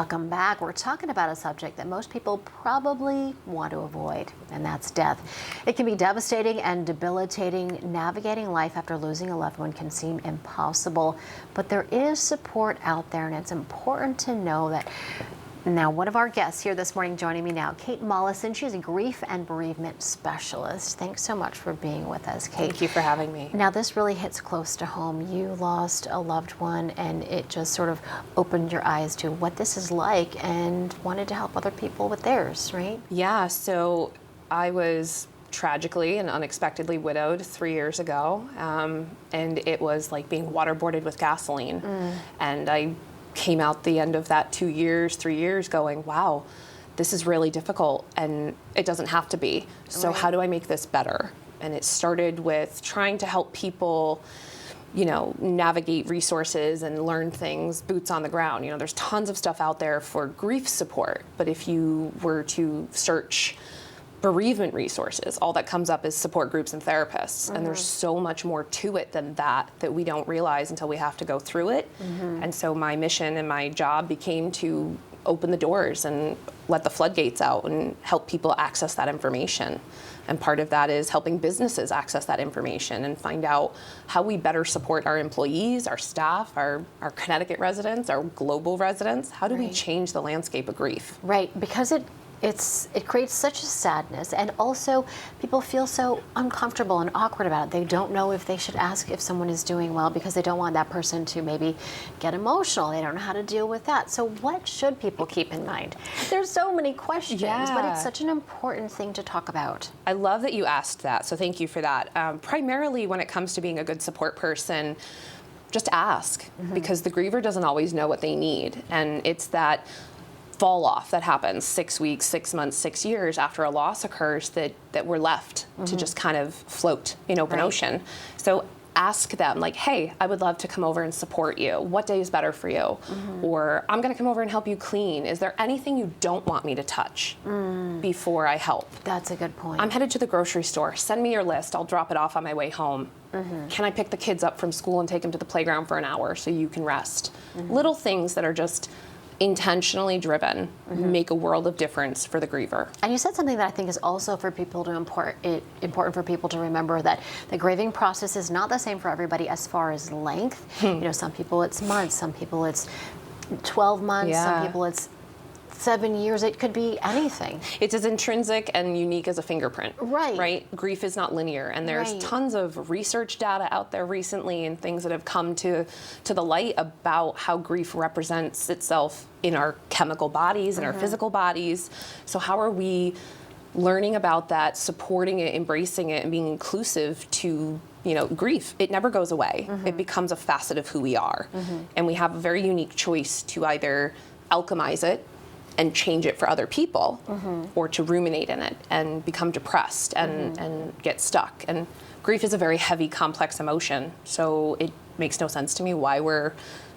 Welcome back. We're talking about a subject that most people probably want to avoid, and that's death. It can be devastating and debilitating. Navigating life after losing a loved one can seem impossible, but there is support out there, and it's important to know that. Now, one of our guests here this morning joining me now, Kate Mollison. She's a grief and bereavement specialist. Thanks so much for being with us, Kate. Thank you for having me. Now, this really hits close to home. You lost a loved one, and it just sort of opened your eyes to what this is like and wanted to help other people with theirs, right? Yeah, so I was tragically and unexpectedly widowed 3 years ago, and it was like being waterboarded with gasoline. And I came out the end of that 2 years, 3 years going, wow, this is really difficult and it doesn't have to be. So Right. how do I make this better? And it started with trying to help people, navigate resources and learn things, boots on the ground. There's tons of stuff out there for grief support, but if you were to search bereavement resources, all that comes up is support groups and therapists. And there's so much more to it than that we don't realize until we have to go through it. And so my mission and my job became to open the doors and let the floodgates out and help people access that information. And part of that is helping businesses access that information and find out how we better support our employees, our staff, our Connecticut residents, our global residents. How do we change the landscape of grief? Right, because it creates such a sadness, and also people feel so uncomfortable and awkward about it. They don't know if they should ask if someone is doing well because they don't want that person to maybe get emotional. They don't know how to deal with that. So what should people keep in mind? There's so many questions, but it's such an important thing to talk about. I love that you asked that, so thank you for that. Primarily when it comes to being a good support person, just ask, because the griever doesn't always know what they need. And it's that fall off that happens 6 weeks, 6 months, 6 years after a loss occurs that we're left to just kind of float in open ocean. So ask them, like, hey, I would love to come over and support you. What day is better for you? Or I'm going to come over and help you clean. Is there anything you don't want me to touch before I help? That's a good point. I'm headed to the grocery store. Send me your list. I'll drop it off on my way home. Can I pick the kids up from school and take them to the playground for an hour so you can rest? Little things that are just intentionally driven make a world of difference for the griever. And you said something that I think is also for people to important for people to remember, that the grieving process is not the same for everybody as far as length. Some people it's months, some people it's 12 months, some people it's 7 years. It could be anything. It's as intrinsic and unique as a fingerprint. Right. Grief is not linear, and there's tons of research data out there recently and things that have come to the light about how grief represents itself in our chemical bodies and our physical bodies. So how are we learning about that, supporting it, embracing it, and being inclusive to grief? It never goes away. It becomes a facet of who we are. And we have a very unique choice to either alchemize it and change it for other people, or to ruminate in it and become depressed and get stuck. And grief is a very heavy, complex emotion, so it makes no sense to me why we're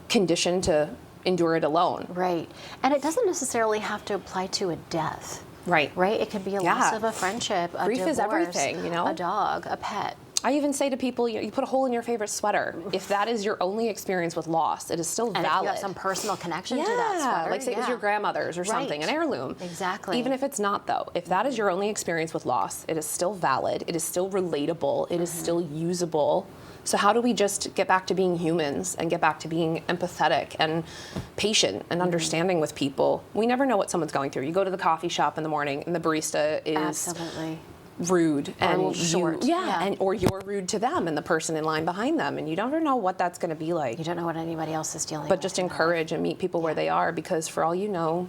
conditioned to endure it alone. Right. And it doesn't necessarily have to apply to a death. Right. It could be a loss of a friendship, a grief divorce, is everything, a dog, a pet. I even say to people, you put a hole in your favorite sweater. If that is your only experience with loss, it is still valid. And if you have some personal connection to that sweater. Like say it was your grandmother's or something, an heirloom. Exactly. Even if it's not, though, if that is your only experience with loss, it is still valid, it is still relatable, it is still usable. So how do we just get back to being humans and get back to being empathetic and patient and understanding with people? We never know what someone's going through. You go to the coffee shop in the morning and the barista is rude and short. Or you're rude to them and the person in line behind them, and you never know what that's going to be like. You don't know what anybody else is dealing with. But just encourage and meet people where they are, because for all you know,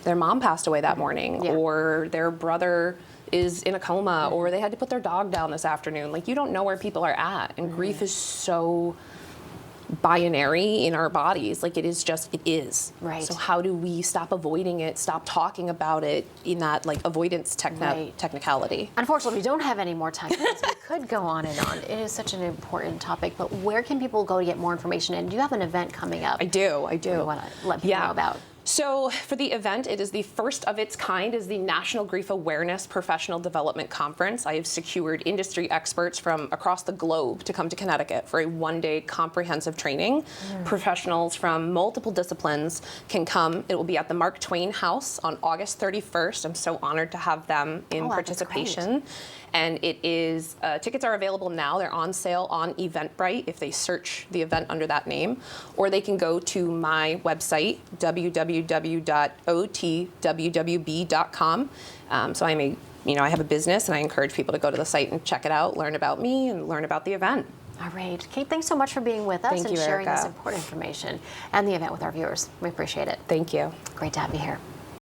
their mom passed away that morning, or their brother is in a coma, or they had to put their dog down this afternoon. Like, you don't know where people are at, and grief is so binary in our bodies. Like, it is. Right. So how do we stop avoiding it, stop talking about it in that like avoidance technicality? Unfortunately, we don't have any more time. We could go on and on. It is such an important topic, but where can people go to get more information? And do you have an event coming up? I do. You want to let people know about? So for the event, it is the first of its kind, is the National Grief Awareness Professional Development Conference. I have secured industry experts from across the globe to come to Connecticut for a one-day comprehensive training. Professionals from multiple disciplines can come. It will be at the Mark Twain House on August 31st. I'm so honored to have them in participation. And it is, tickets are available now. They're on sale on Eventbrite if they search the event under that name. Or they can go to my website, www.otwwb.com. So I have a business, and I encourage people to go to the site and check it out, learn about me, and learn about the event. All right. Kate, thanks so much for being with us Thank and you, sharing Erica. this important information and the event with our viewers. We appreciate it. Thank you. Great to have you here.